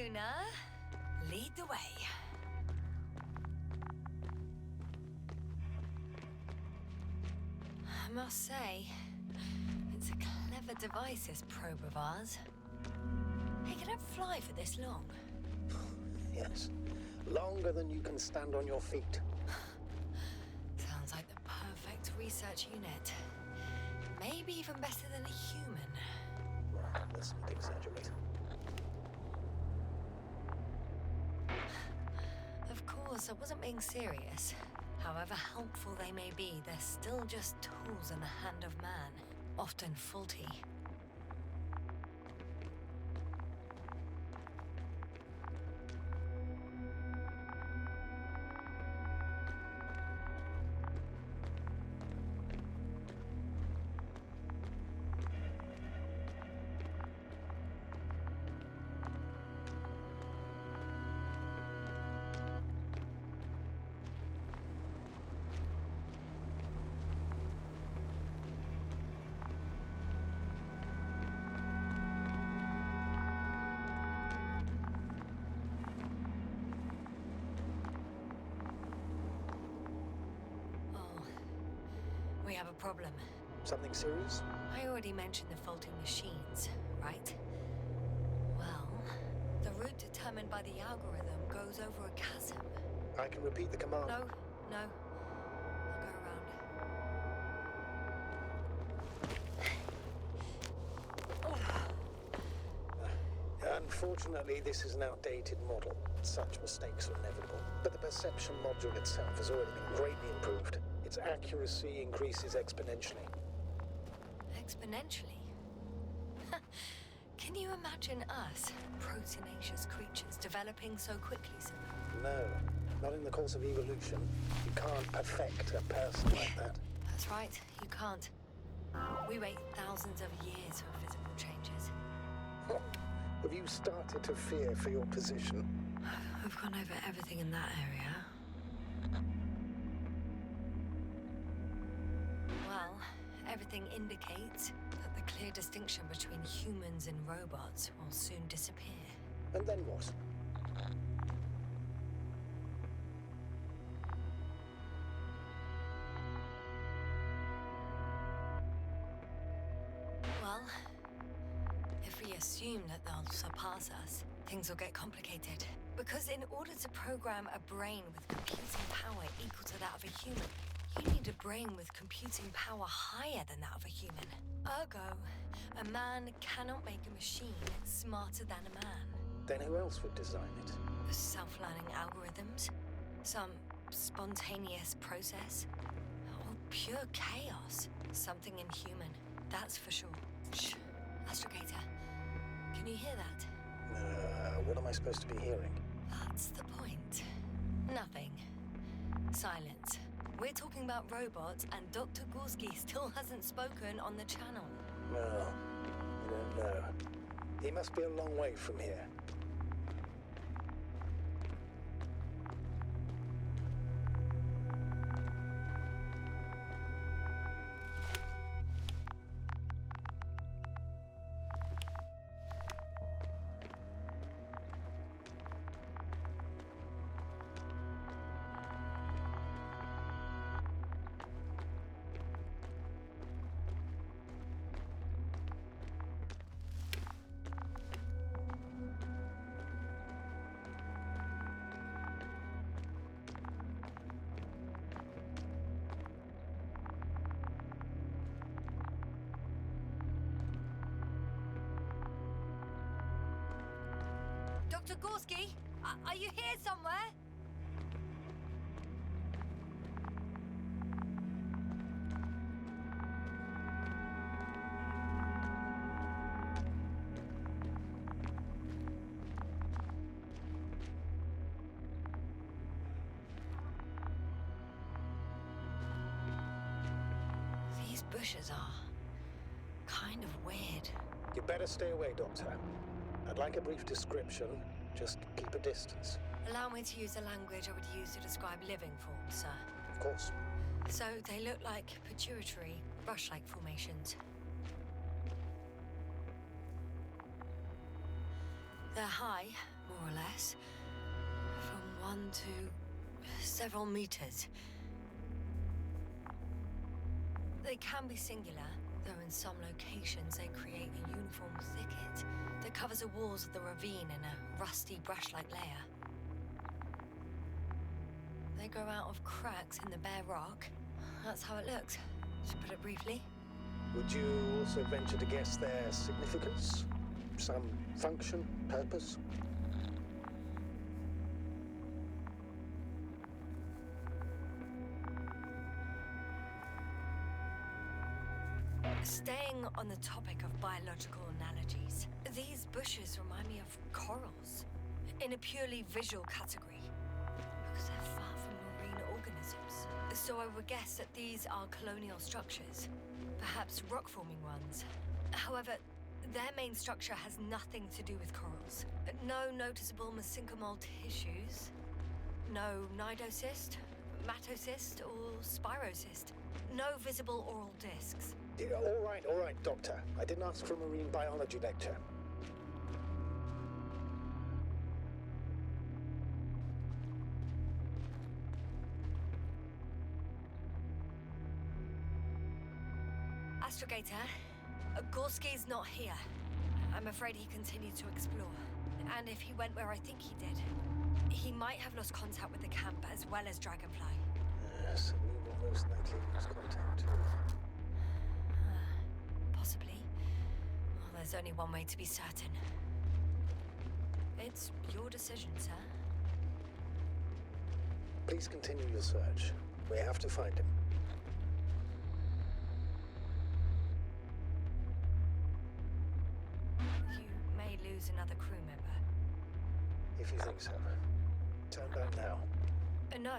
Luna, lead the way. I must say, it's a clever device, this probe of ours. Hey, can it fly for this long? Yes. Longer than you can stand on your feet. Sounds like the perfect research unit. Maybe even better than a human. Let's not exaggerate. Of course, I wasn't being serious. However helpful they may be, they're still just tools in the hand of man, often faulty. We have a problem. Something serious? I already mentioned the faulty machines, right? Well, the route determined by the algorithm goes over a chasm. I can repeat the command. No. I'll go around. Unfortunately, this is an outdated model. Such mistakes are inevitable. But the perception module itself has already been greatly improved. Its accuracy increases exponentially. Exponentially? Can you imagine us, proteinaceous creatures, developing so quickly, sir? No, not in the course of evolution. You can't perfect a person like that. That's right, you can't. We wait thousands of years for physical changes. Have you started to fear for your position? We've gone over everything in that area. Well, everything indicates that the clear distinction between humans and robots will soon disappear. And then what? Well, if we assume that they'll surpass us, things will get complicated. Because in order to program a brain with computing power equal to that of a human, you need a brain with computing power higher than that of a human. Ergo, a man cannot make a machine smarter than a man. Then who else would design it? Self-learning algorithms? Some spontaneous process? Or pure chaos? Something inhuman, that's for sure. Shh, Astrogator, can you hear that? What am I supposed to be hearing? That's the point. Nothing. Silence. We're talking about robots, and Dr. Gorski still hasn't spoken on the channel. No, I don't know. He must be a long way from here. Dr. Gorski, are you here somewhere? These bushes are kind of weird. You better stay away, Doctor. I'd like a brief description. Just keep a distance. Allow me to use the language I would use to describe living forms, sir. Of course. So they look like pituitary, brush-like formations. They're high, more or less, from 1 to several meters. They can be singular, though in some locations they create a uniform thicket that covers the walls of the ravine in a rusty brush-like layer. They grow out of cracks in the bare rock. That's how it looks, to put it briefly. Would you also venture to guess their significance? Some function, purpose? Staying on the topic of biological analogies, these bushes remind me of corals, in a purely visual category, because they're far from marine organisms. So I would guess that these are colonial structures, perhaps rock-forming ones. However, their main structure has nothing to do with corals. No noticeable mesenchymal tissues, no nidocyst, matocyst, or spirocyst. No visible oral discs. Yeah, all right, Doctor. I didn't ask for a marine biology lecture. Astrogator, Gorski's not here. I'm afraid he continued to explore. And if he went where I think he did, he might have lost contact with the camp as well as Dragonfly. Yes, we will most likely lose contact too. Possibly. Well, there's only one way to be certain. It's your decision, sir. Please continue your search. We have to find him. You may lose another crew member. If you think so. Turn back now. No,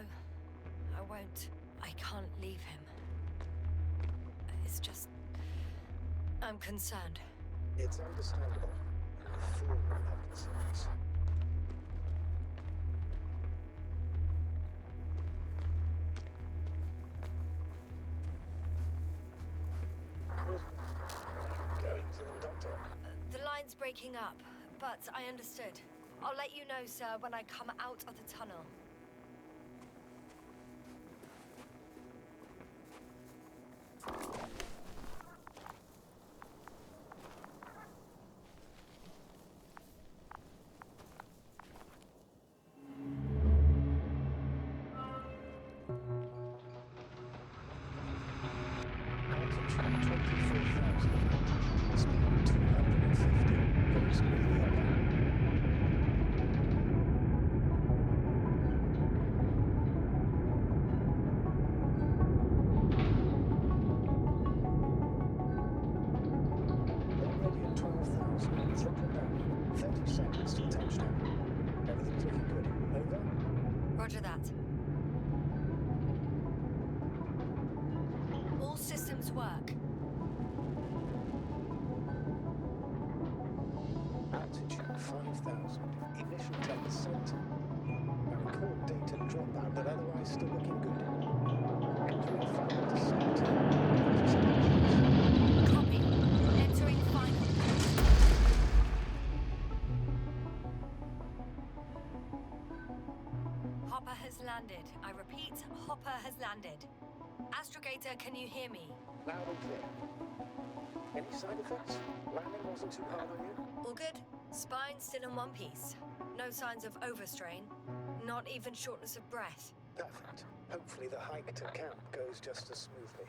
I won't. I can't leave him. It's just... I'm concerned. It's understandable. A fool will have concerns. Going to them, Doctor. The line's breaking up, but I understood. I'll let you know, sir, when I come out of the tunnel. Altitude 24,000. Speed 250. Very smoothly up. Already at 12,000. Throttle down. 30 seconds till touchdown. Everything's looking good. Over? Roger that. All systems work. Altitude 5,000. Ignition 10%. I record data dropout, but otherwise still looking good. Entering final descent. 30 seconds. Copy. Entering final. Hopper has landed. I repeat, Hopper has landed. Astrogator, can you hear me? Loud and clear. Any side effects? Landing wasn't too hard on you? All good. Spine still in one piece. No signs of overstrain. Not even shortness of breath. Perfect. Hopefully the hike to camp goes just as smoothly.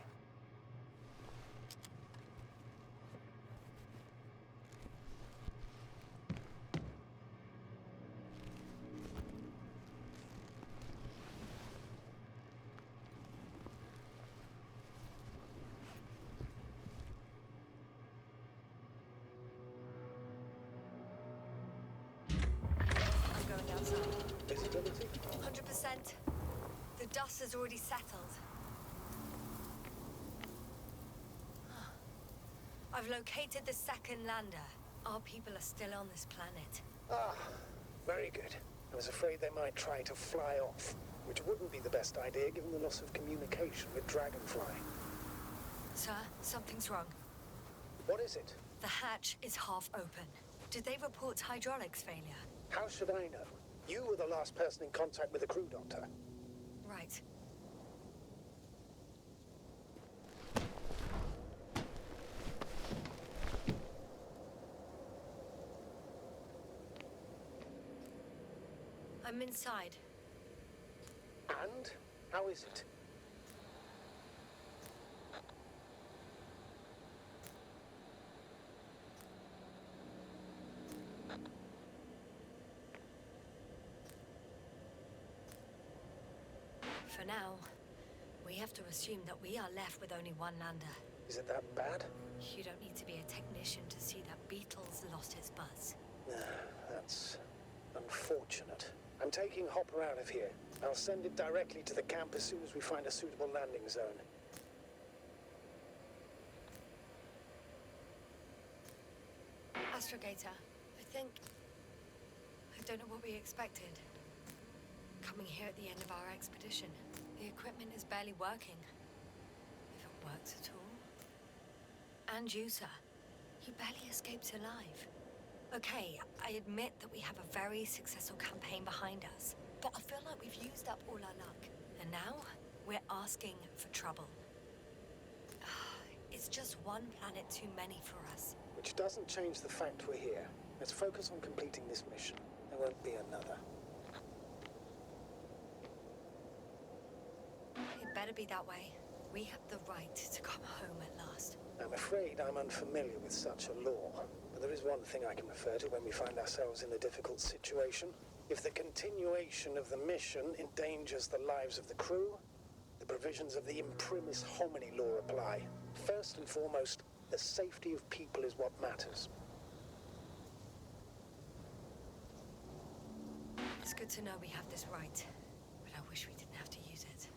I'm going outside. Visibility? 100%. The dust has already settled. I've located the second lander. Our people are still on this planet. Ah, very good. I was afraid they might try to fly off, which wouldn't be the best idea given the loss of communication with Dragonfly. Sir, something's wrong. What is it? The hatch is half open. Did they report hydraulics failure? How should I know? You were the last person in contact with the crew, Doctor. Right. I'm inside. And? How is it? For now, we have to assume that we are left with only one lander. Is it that bad? You don't need to be a technician to see that Beetle's lost its buzz. That's unfortunate. I'm taking Hopper out of here. I'll send it directly to the camp as soon as we find a suitable landing zone. Astrogator, I don't know what we expected. Coming here at the end of our expedition, the equipment is barely working. If it works at all. And you, sir. You barely escaped alive. Okay, I admit that we have a very successful campaign behind us, but I feel like we've used up all our luck. And now, we're asking for trouble. It's just one planet too many for us. Which doesn't change the fact we're here. Let's focus on completing this mission. There won't be another. It better be that way. We have the right to come home at last. I'm afraid I'm unfamiliar with such a law, but there is one thing I can refer to when we find ourselves in a difficult situation. If the continuation of the mission endangers the lives of the crew, the provisions of the imprimis homini law apply. First and foremost, the safety of people is what matters. It's good to know we have this right, but I wish we didn't have to use it.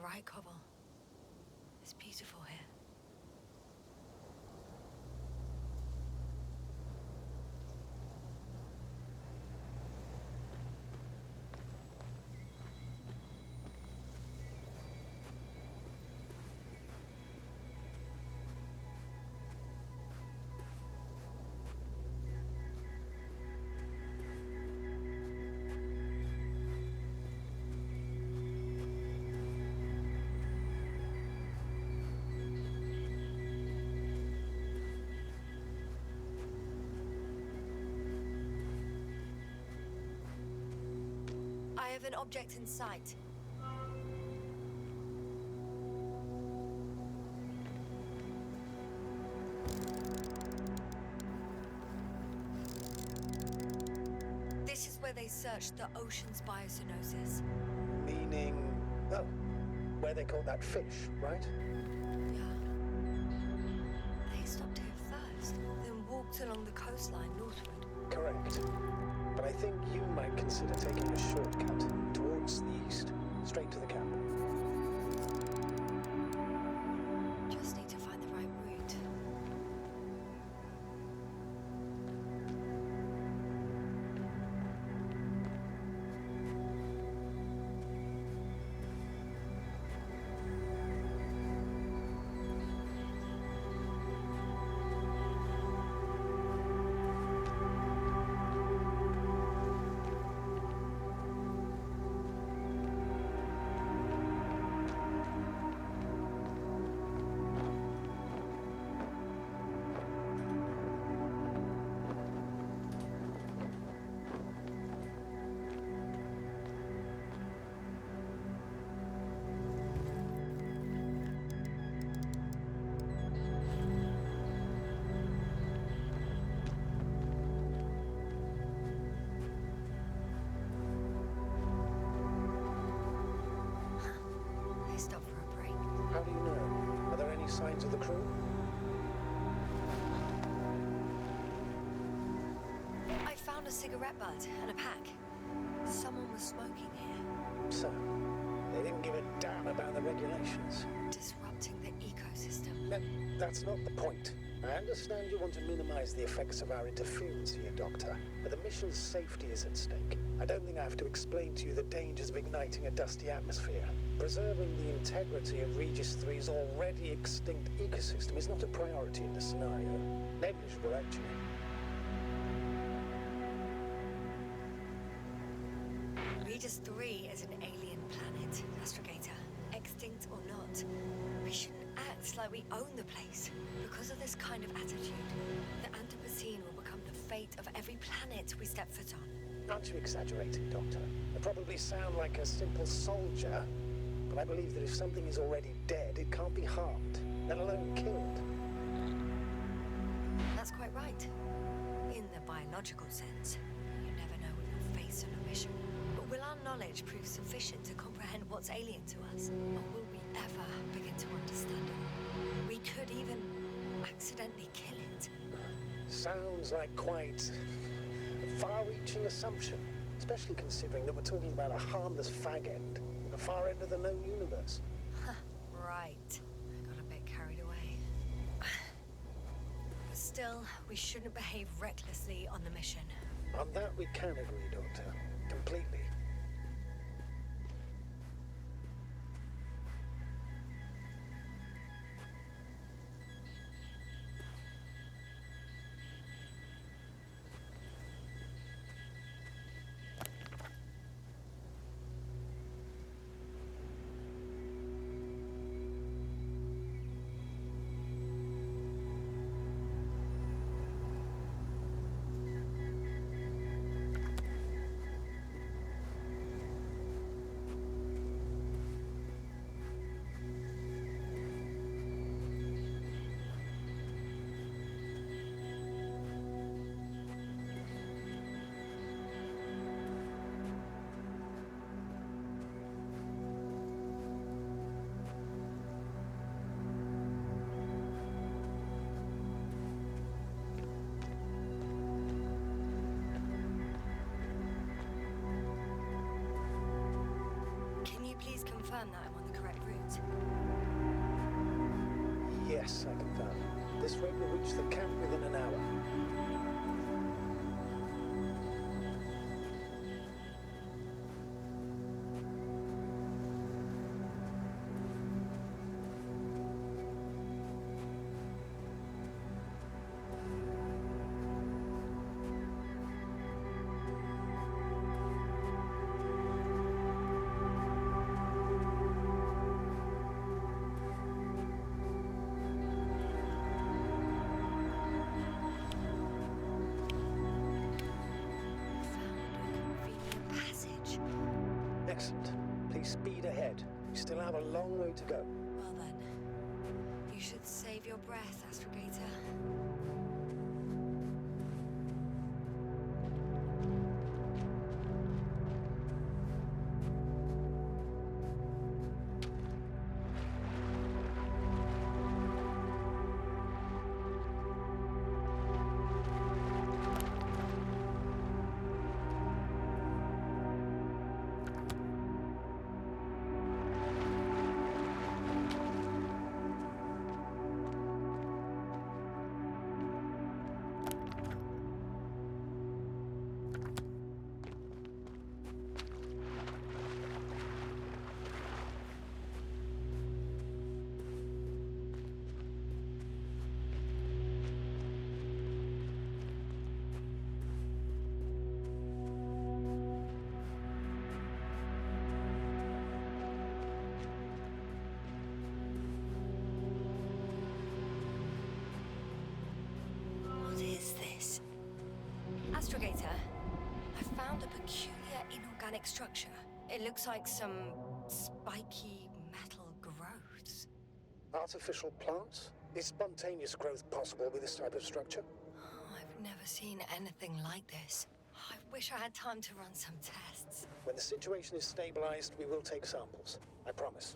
Right, Cobble. It's beautiful here. I have an object in sight. This is where they searched the ocean's biocenosis. Meaning... oh, where they caught that fish, right? Yeah. They stopped here first, then walked along the coastline northward. Correct. But I think you might consider taking a shortcut towards the east, straight to the camp. Just need to find the right route. signs of the crew? I found a cigarette butt and a pack. Someone was smoking here. So, they didn't give a damn about the regulations. Disrupting the ecosystem. No, that's not the point. I understand you want to minimize the effects of our interference here, Doctor, but the mission's safety is at stake. I don't think I have to explain to you the dangers of igniting a dusty atmosphere. Preserving the integrity of Regis 3's already extinct ecosystem is not a priority in this scenario. Negligible, actually. Regis 3 is an alien planet, Astrogator. Extinct or not, we shouldn't act like we own the place. Because of this kind of attitude, the Anthropocene will become the fate of every planet we step foot on. Aren't you exaggerating, Doctor? I probably sound like a simple soldier, but I believe that if something is already dead, it can't be harmed, let alone killed. That's quite right. In the biological sense, you never know what you'll face on a mission. But will our knowledge prove sufficient to comprehend what's alien to us? Or will we ever begin to understand it? We could even accidentally kill it. Sounds like quite a far-reaching assumption, especially considering that we're talking about a harmless fag end at the far end of the known universe. Right. I got a bit carried away. But still, we shouldn't behave recklessly on the mission. On that we can agree, Doctor. Completely. Please confirm that I'm on the correct route. Yes, I confirm. This rate will reach the camp within an hour. Excellent. Please speed ahead. We still have a long way to go. Well then, you should save your breath, Astrogator. Astrogator, I found a peculiar inorganic structure. It looks like some spiky metal growths. Artificial plants? Is spontaneous growth possible with this type of structure? Oh, I've never seen anything like this. I wish I had time to run some tests. When the situation is stabilized, we will take samples. I promise.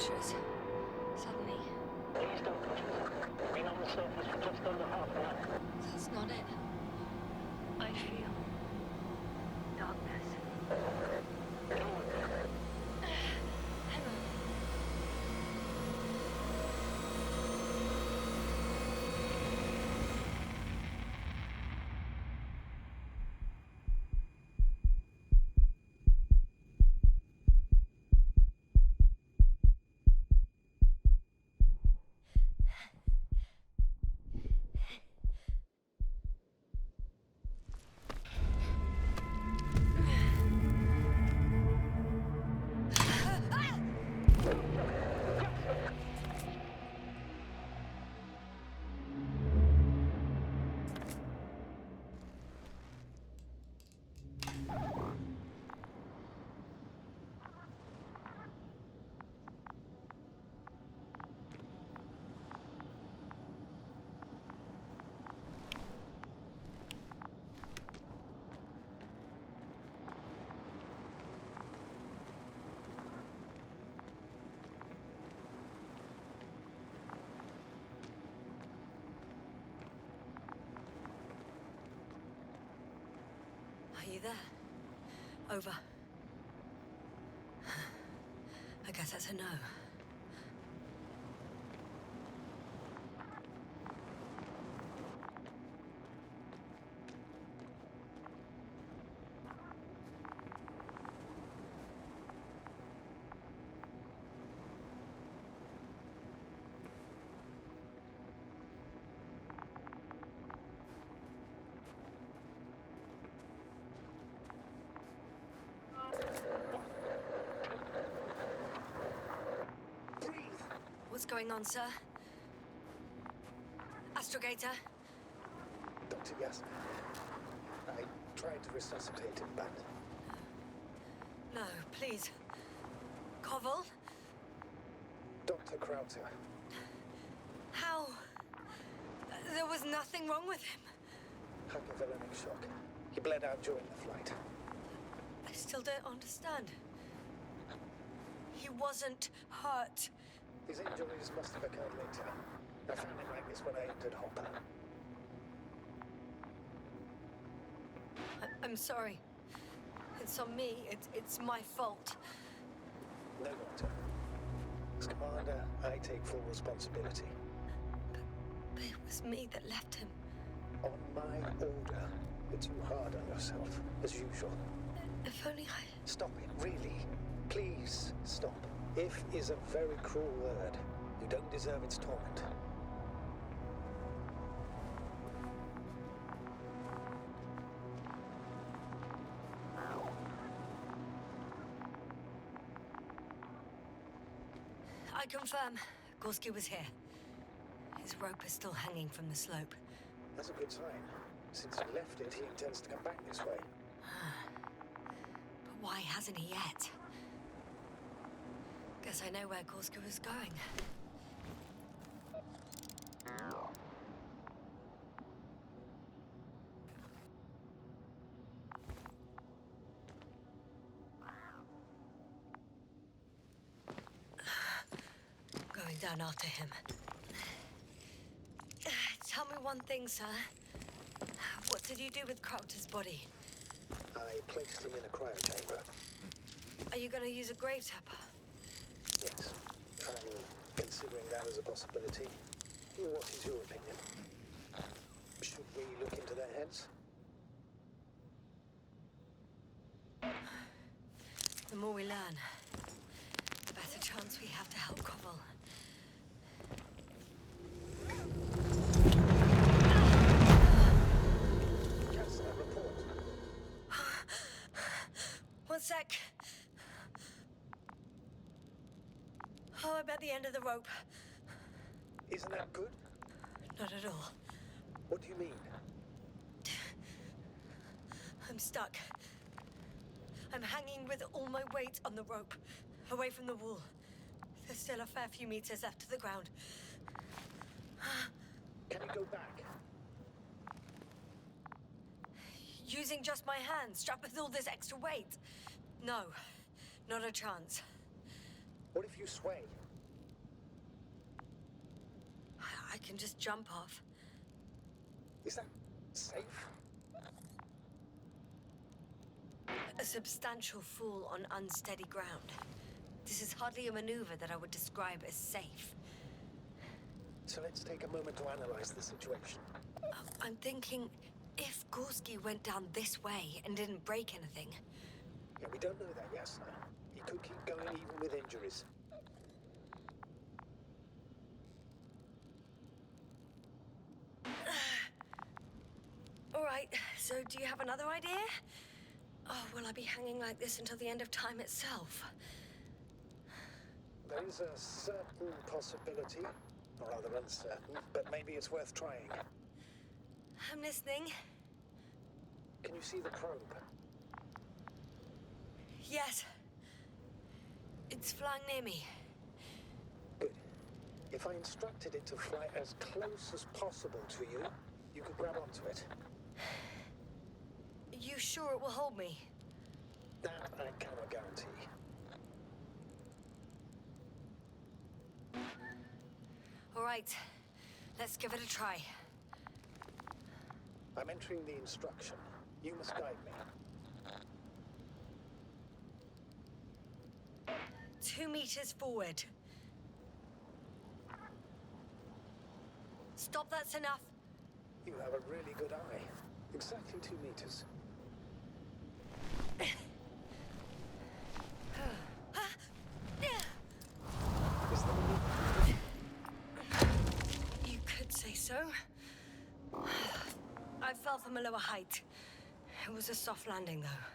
pressures. Suddenly. Please don't push me. Been on the surface for just under half an hour. That's not it. I feel darkness. Hang on. Are you there? Over. I guess that's a no. What's going on, sir? Astrogator? Dr. Yasmin, I tried to resuscitate him, but No, please. Koval? Dr. Krauter, How? There was nothing wrong with him. hypovolemic shock. He bled out during the flight. I still don't understand. He wasn't hurt. His injuries must have occurred later. I found him like this when I entered Hopper. I'm sorry. It's on me. It's my fault. No, Doctor. As commander, I take full responsibility. But it was me that left him. On my order, you're too hard on yourself, as usual. If only I... Stop it, really. Please, stop. If is a very cruel word. You don't deserve its torment. I confirm. Gorski was here. His rope is still hanging from the slope. That's a good sign. Since he left it, he intends to come back this way. But why hasn't he yet? Guess I know where Gorski was going. Going down after him. Tell me one thing, sir. What did you do with Krauter's body? I placed him in a cryochamber. Are you going to use a grave tapper? Yes, I'm considering that as a possibility. What is your opinion? Should we look into their heads? The more we learn, the better chance we have to help Koval. Yes, I report. One sec. Oh, I'm at the end of the rope. Isn't that good? Not at all. What do you mean? I'm stuck. I'm hanging with all my weight on the rope, away from the wall. There's still a fair few meters left to the ground. Can you go back? Using just my hands, strapped with all this extra weight? No, not a chance. What if you sway? can just jump off. Is that safe? A substantial fall on unsteady ground. This is hardly a maneuver that I would describe as safe. So let's take a moment to analyze the situation. I'm thinking, if Gorski went down this way and didn't break anything... Yeah, we don't know that, Yasna. He could keep going even with injuries. All right, so do you have another idea? Oh, will I be hanging like this until the end of time itself? There is a certain possibility, or rather uncertain, but maybe it's worth trying. I'm listening. Can you see the probe? Yes. It's flying near me. Good. If I instructed it to fly as close as possible to you, you could grab onto it. You sure it will hold me? That I cannot guarantee. All right, let's give it a try. I'm entering the instruction. You must guide me. 2 meters forward. Stop, that's enough. You have a really good eye. Exactly 2 meters. Is there You could say so. I fell from a lower height. It was a soft landing, though.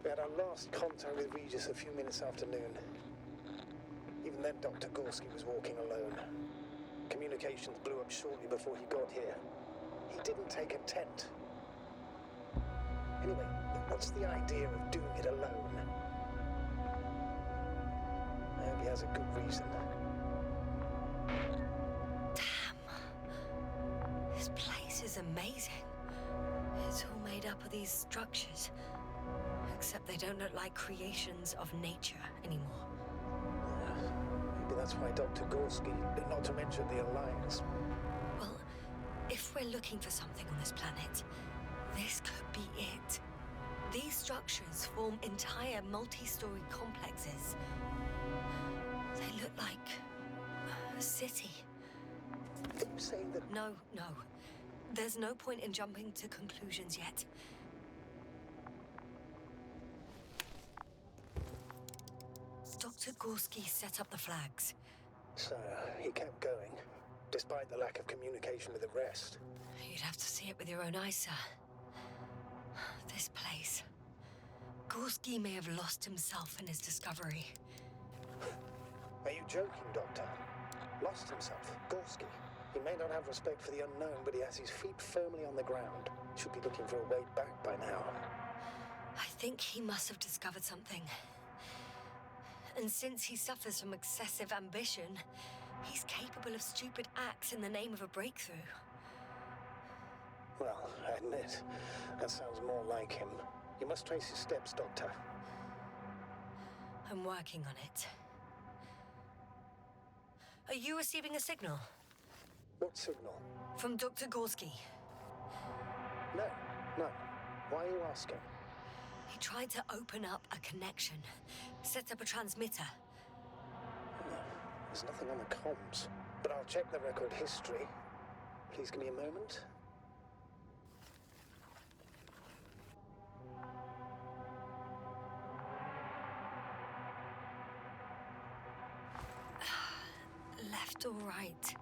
We had our last contact with Regis a few minutes after noon. Even then, Dr. Gorski was walking alone. Communications blew up shortly before he got here. He didn't take a tent. Anyway, what's the idea of doing it alone? I hope he has a good reason. Damn. This place is amazing. It's all made up of these structures. Except they don't look like creations of nature anymore. Maybe that's why Dr. Gorski, not to mention the Alliance. Well, if we're looking for something on this planet, this could be it. These structures form entire multi-story complexes. They look like a city. Are you saying that... No. There's no point in jumping to conclusions yet. Dr. Gorski set up the flags. So, he kept going, despite the lack of communication with the rest. You'd have to see it with your own eyes, sir. This place. Gorski may have lost himself in his discovery. Are you joking, Doctor? Lost himself, Gorski. He may not have respect for the unknown, but he has his feet firmly on the ground. Should be looking for a way back by now. I think he must have discovered something. And since he suffers from excessive ambition, he's capable of stupid acts in the name of a breakthrough. Well, I admit, that sounds more like him. You must trace his steps, Doctor. I'm working on it. Are you receiving a signal? What signal? From Dr. Gorski. No. Why are you asking? He tried to open up a connection, set up a transmitter. There's nothing on the comms, but I'll check the record history. Please give me a moment. Left or right?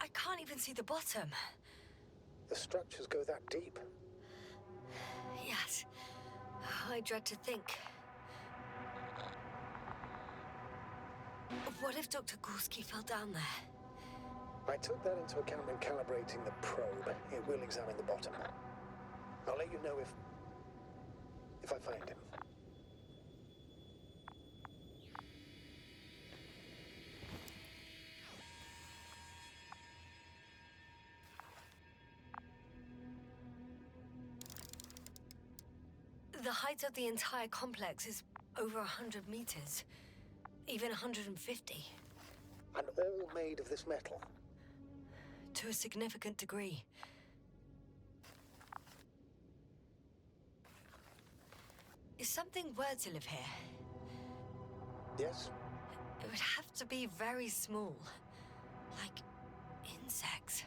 I can't even even see the bottom. The structures go that deep. Yes. I dread to think. What if Dr. Gorski fell down there? I took that into account when calibrating the probe. It will examine the bottom. I'll let you know if I find him. The height of the entire complex is over 100 meters. Even 150. And all made of this metal. To a significant degree. If something were to live here, Yes? it would have to be very small. Like insects.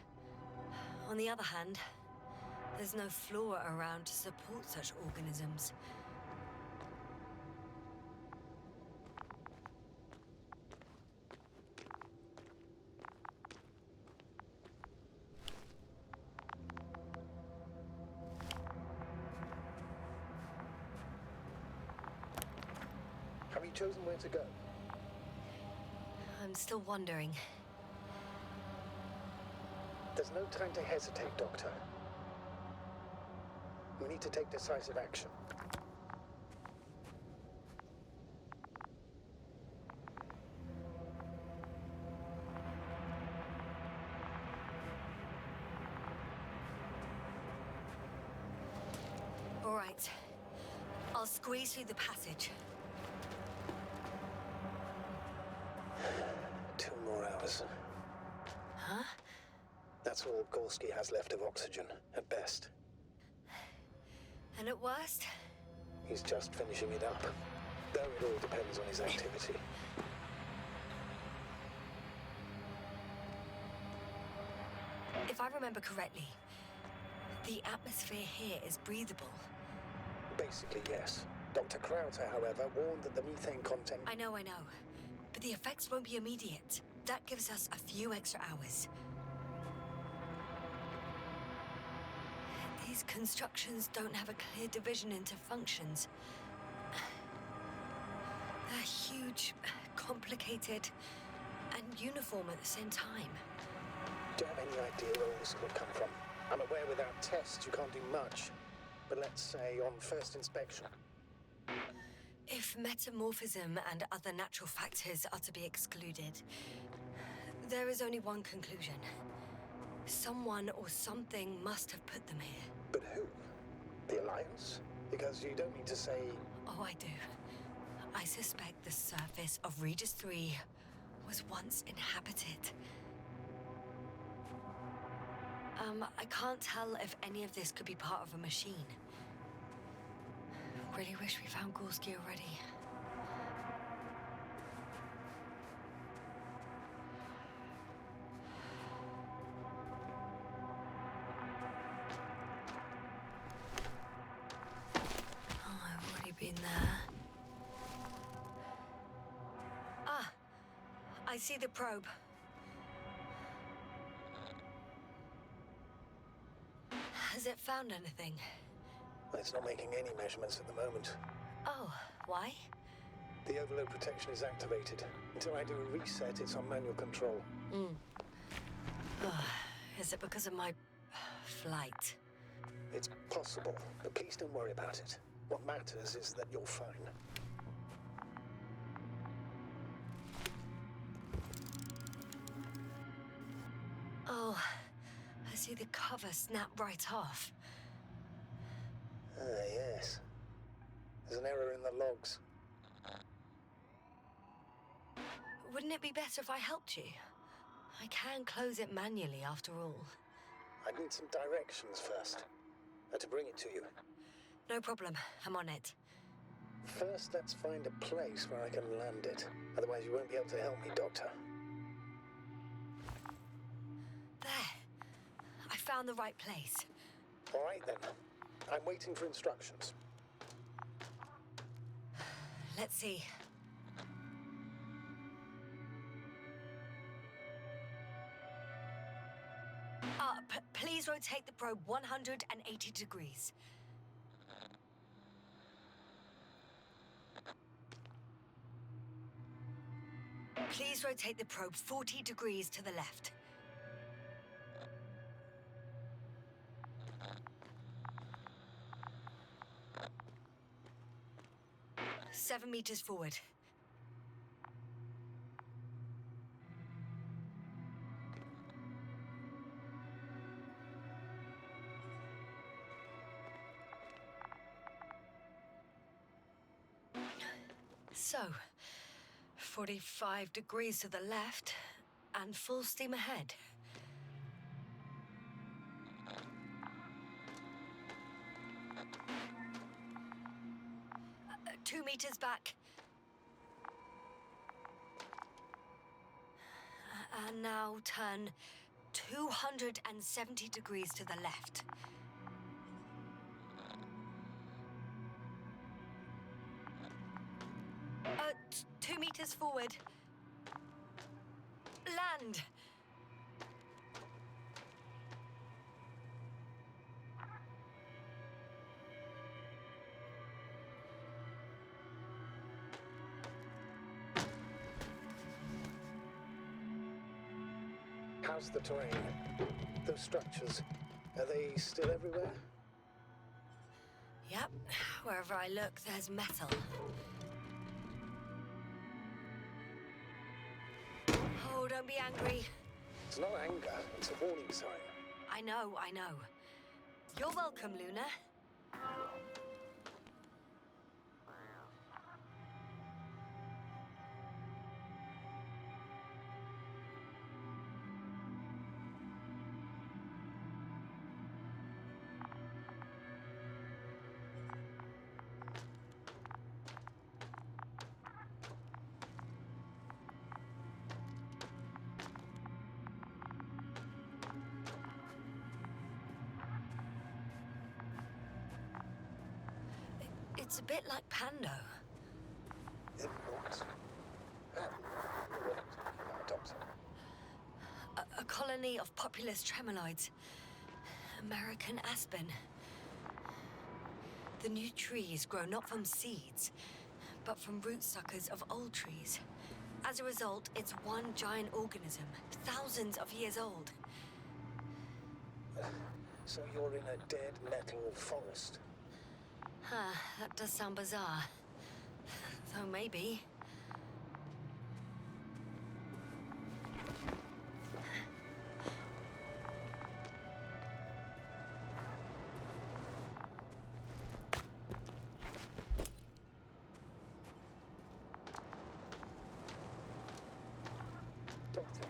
On the other hand, there's no flora around to support such organisms. Have you chosen where to go? I'm still wondering. There's no time to hesitate, Doctor. We need to take decisive action. All right. I'll squeeze through the passage. 2 more hours. Huh? That's all Gorski has left of oxygen, at best. And at worst? He's just finishing it up. Though it all depends on his activity. If I remember correctly, the atmosphere here is breathable. Basically, yes. Dr. Krauter, however, warned that the methane content... I know. But the effects won't be immediate. That gives us a few extra hours. These constructions don't have a clear division into functions. They're huge, complicated, and uniform at the same time. Do you have any idea where all this could come from? I'm aware without tests you can't do much. But let's say on first inspection. If metamorphism and other natural factors are to be excluded, there is only one conclusion. Someone or something must have put them here. But who? The Alliance? Because you don't mean to say... Oh, I do. I suspect the surface of Regis 3 was once inhabited. I can't tell if any of this could be part of a machine. Really wish we found Gorski already. Oh, I've already been there. Ah, I see the probe. Has it found anything? It's not making any measurements at the moment. Oh, why? The overload protection is activated. Until I do a reset, it's on manual control. Is it because of my flight? It's possible, but please don't worry about it. What matters is that you're fine. Oh, I see the cover snap right off. Ah, yes. There's an error in the logs. Wouldn't it be better if I helped you? I can close it manually after all. I need some directions first. To bring it to you. No problem, I'm on it. First, let's find a place where I can land it. Otherwise, you won't be able to help me, Doctor. There. I found the right place. All right, then. I'm waiting for instructions. Let's see. Please rotate the probe 180 degrees. Please rotate the probe 40 degrees to the left. Seven meters forward. So, 45 degrees to the left, and full steam ahead. Uh, 2 meters back. And now turn 270 degrees to the left. 2 meters forward. Land! How's the terrain? Those structures, are they still everywhere? Yep, wherever I look, there's metal. Oh, don't be angry. It's not anger, it's a warning sign. I know. You're welcome, Luna. It's a bit like Pando. What? What are you talking about, Doctor? A colony of populous tremoloids. American aspen. The new trees grow not from seeds, but from rootsuckers of old trees. As a result, it's one giant organism, thousands of years old. So you're in a dead metal forest? Huh, that does sound bizarre. Though maybe. Doctor,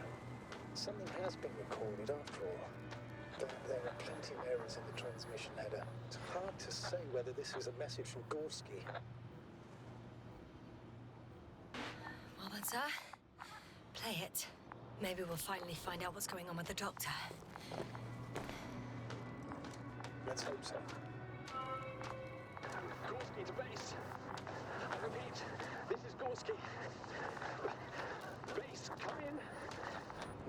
something has been recorded after all. There are plenty of errors in the transmission header. It's hard to say whether this is a message from Gorski. Well then, sir, play it. Maybe we'll finally find out what's going on with the doctor. Let's hope so. Gorski to base. I repeat, this is Gorski. Base, come in.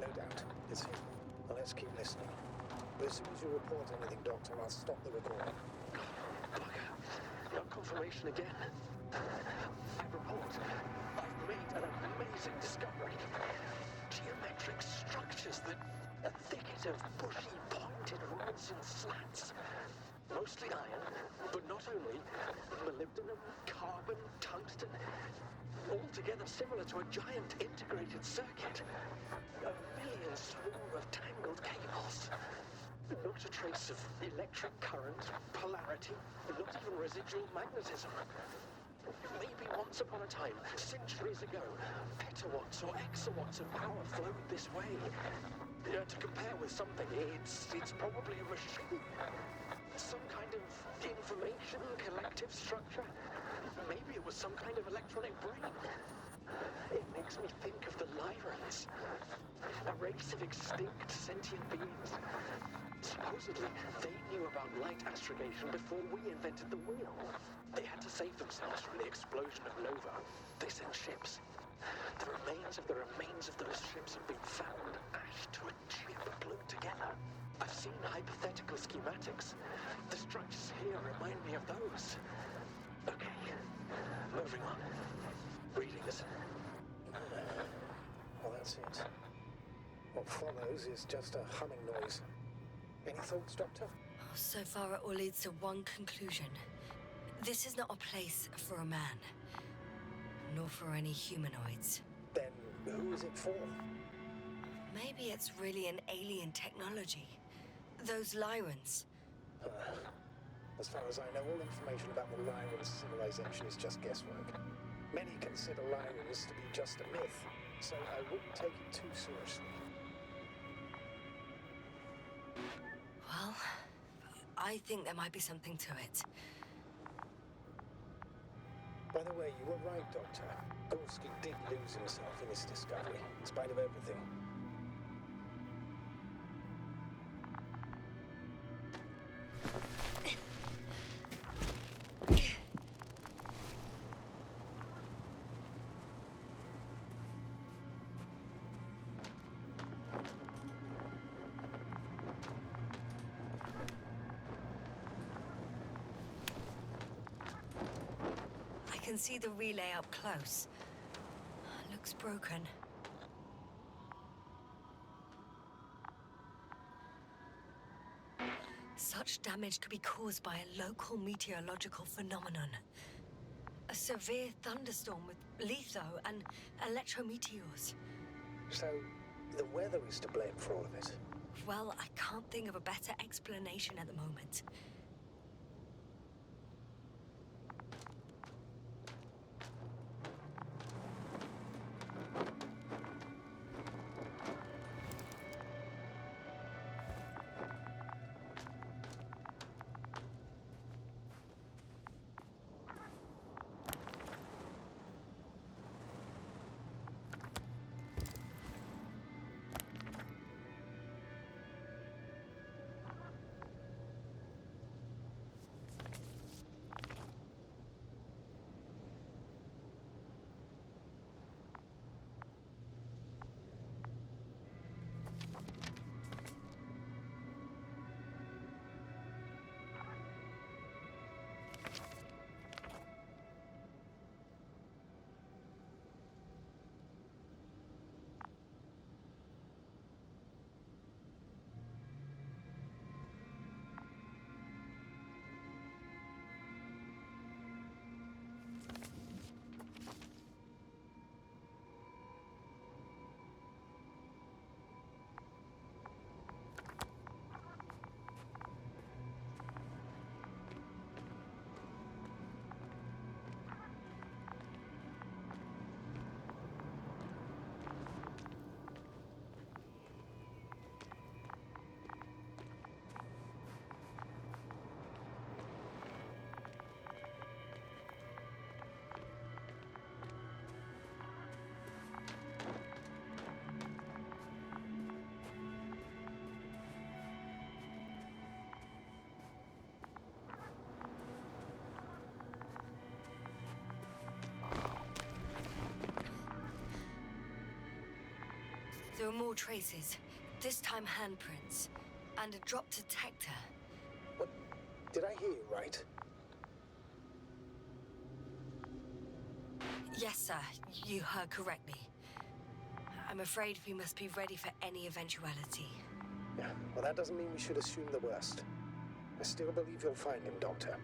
No doubt. It's him. Well, let's keep listening. As soon as you report anything, Doctor, I'll stop the recording. Bugger. Not confirmation again. I report. I've made an amazing discovery. Geometric structures that a thicket of bushy, pointed rods and slats. Mostly iron, but not only. Molybdenum, carbon, tungsten. Altogether similar to a giant integrated circuit. A million swarm of tangled cables. Not a trace of electric current, polarity, not even residual magnetism. Maybe once upon a time, centuries ago, petawatts or exawatts of power flowed this way. To compare with something, it's probably a machine. Some kind of information collective structure. Maybe it was some kind of electronic brain. It makes me think of the Lyrans, a race of extinct sentient beings. Supposedly, they knew about light astrogation before we invented the wheel. They had to save themselves from the explosion of Nova. They sent ships. The remains of those ships have been found, ashed to a chip glued together. I've seen schematics. The structures here remind me of those. Okay, moving on. Readings. Well, that's it. What follows is just a humming noise. Any thoughts, Doctor? So far, it all leads to one conclusion. This is not a place for a man, nor for any humanoids. Then who is it for? Maybe it's really an alien technology. Those Lyrans. As far as I know, all information about the Lyran civilization is just guesswork. Many consider Lyrans to be just a myth, so I wouldn't take it too seriously. Well, I think there might be something to it. By the way, you were right, Doctor. Gorski did lose himself in this discovery, in spite of everything. I can see the relay up close. Looks broken. Such damage could be caused by a local meteorological phenomenon. A severe thunderstorm with litho and electrometeors. So, the weather is to blame for all of it. Well, I can't think of a better explanation at the moment. There are more traces, this time handprints, and a drop detector. What? Did I hear you right? Yes, sir, you heard correctly. I'm afraid we must be ready for any eventuality. Yeah, well, that doesn't mean we should assume the worst. I still believe you'll find him, Doctor.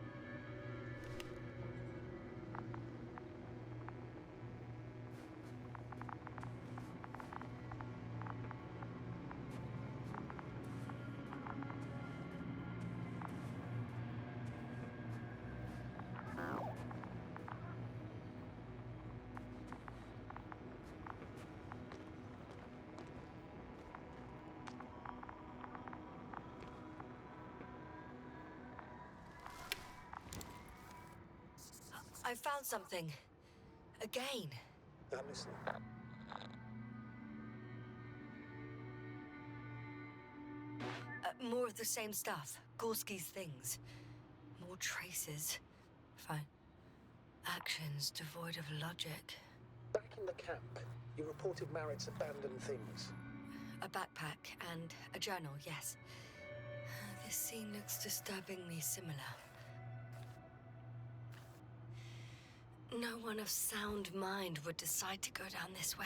I found something. Again. I'm listening. More of the same stuff. Gorski's things. More traces. Fine. Actions devoid of logic. Back in the camp, you reported Marrett's abandoned things. A backpack and a journal, yes. This scene looks disturbingly similar. No one of sound mind would decide to go down this way.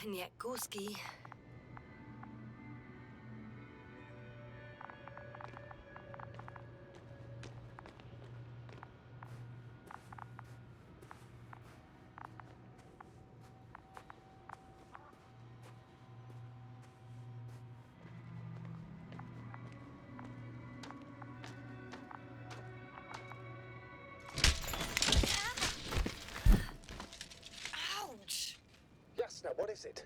And yet Gorski... Ouch! Yasna, what is it?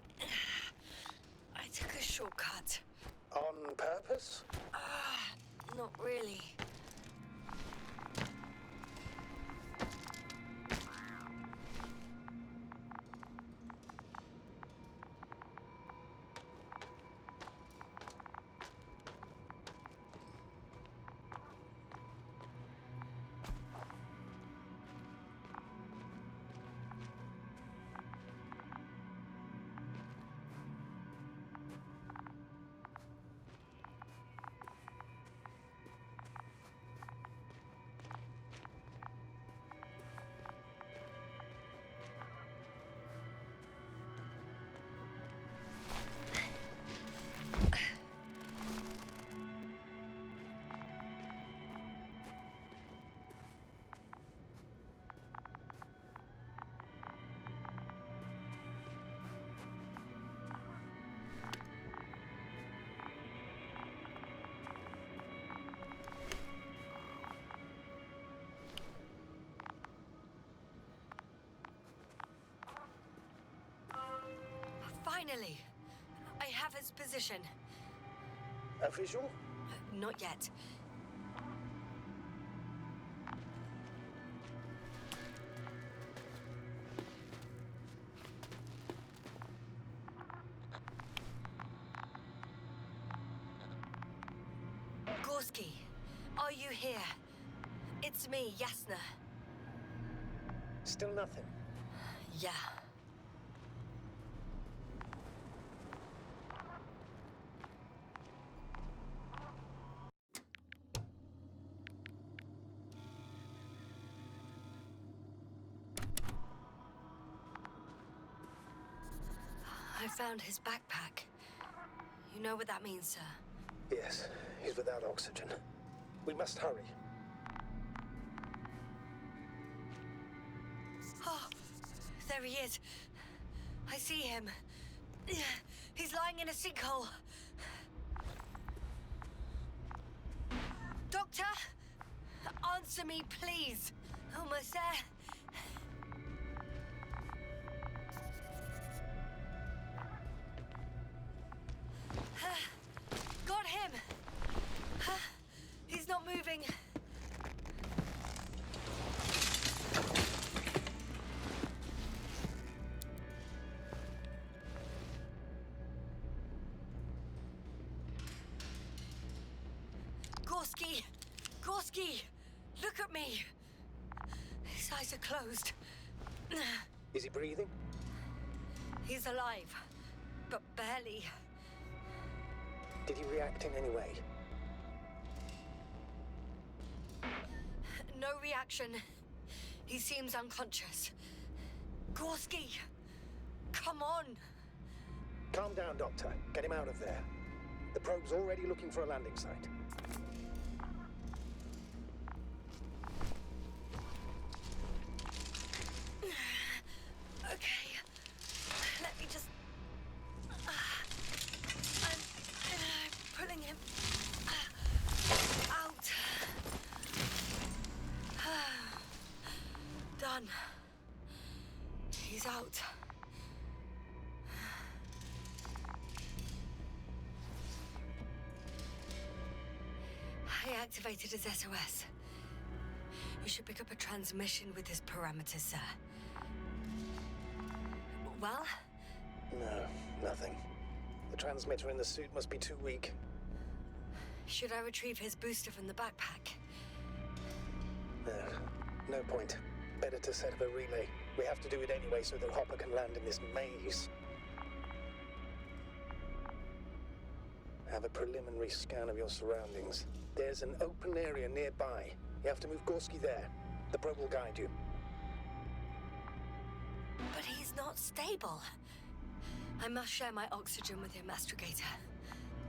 I took a shortcut. On purpose? Not really. Finally! I have its position. A visual? Not yet. Gorski, are you here? It's me, Yasna. Still nothing. Yeah. I found his backpack. You know what that means, sir? Yes, he's without oxygen. We must hurry. Oh, there he is. I see him. He's lying in a sinkhole. Doctor! Answer me, please. Almost there. Got him! He's not moving. Gorski! Gorski! Look at me! His eyes are closed. Is he breathing? He's alive, but barely. Did he react in any way? No reaction. He seems unconscious. Gorski! Come on! Calm down, Doctor. Get him out of there. The probe's already looking for a landing site. Okay. Let me just... I'm pulling him out. Done. He's out. I activated his SOS. You should pick up a transmission with his parameters, sir. Well? No, nothing. The transmitter in the suit must be too weak. Should I retrieve his booster from the backpack? No point. Better to set up a relay. We have to do it anyway so that Hopper can land in this maze. Have a preliminary scan of your surroundings. There's an open area nearby. You have to move Gorski there. The probe will guide you. But he's not stable. I must share my oxygen with him, Astrogator.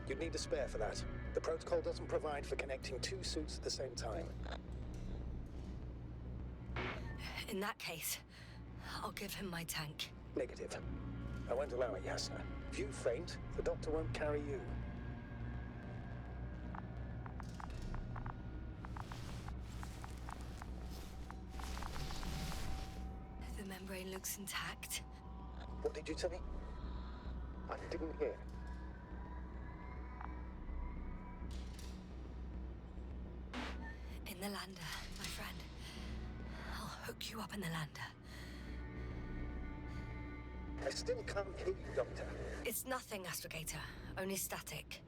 You'd need a spare for that. The protocol doesn't provide for connecting two suits at the same time. In that case, I'll give him my tank. Negative. I won't allow it, Yasna. If you faint, the doctor won't carry you. The membrane looks intact. What did you say? I didn't hear. In the lander, my friend. I'll hook you up in the lander. I still can't hear you, Doctor. It's nothing, Astrogator. Only static.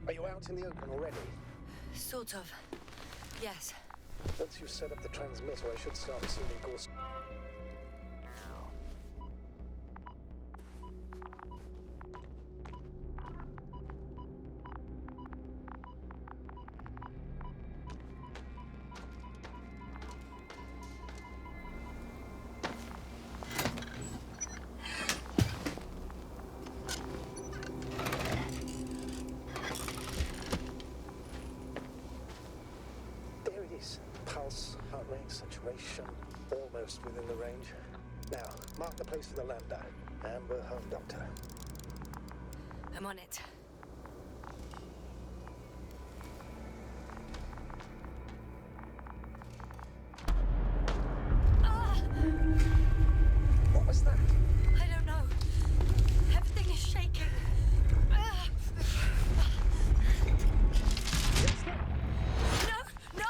Are you out in the open already? Sort of. Yes. Once you set up the transmitter, I should start receiving calls. There it is. Pulse, heart rate, saturation, almost within the range. Now, mark the place for the lander, and we're home, Doctor. I'm on it. What was that? I don't know. Everything is shaking. No! No!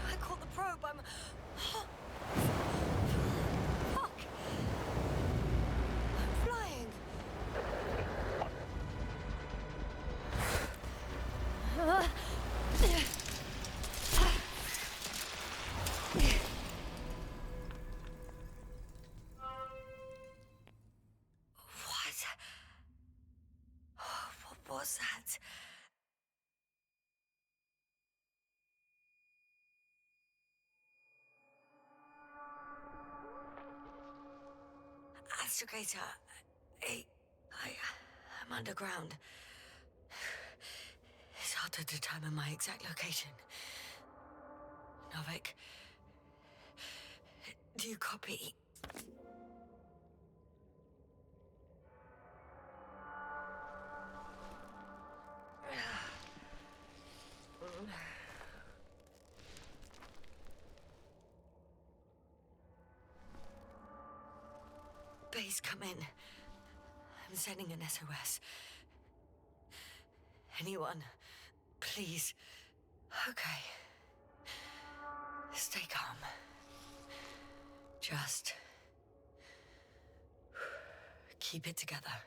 I caught the probe. I'm... Fuck! I'm flying. What was that? Astrogator, I'm underground. It's hard to determine my exact location. Novik, do you copy? Base, come in. I'm sending an SOS. Anyone, please. Okay. Stay calm. Just keep it together.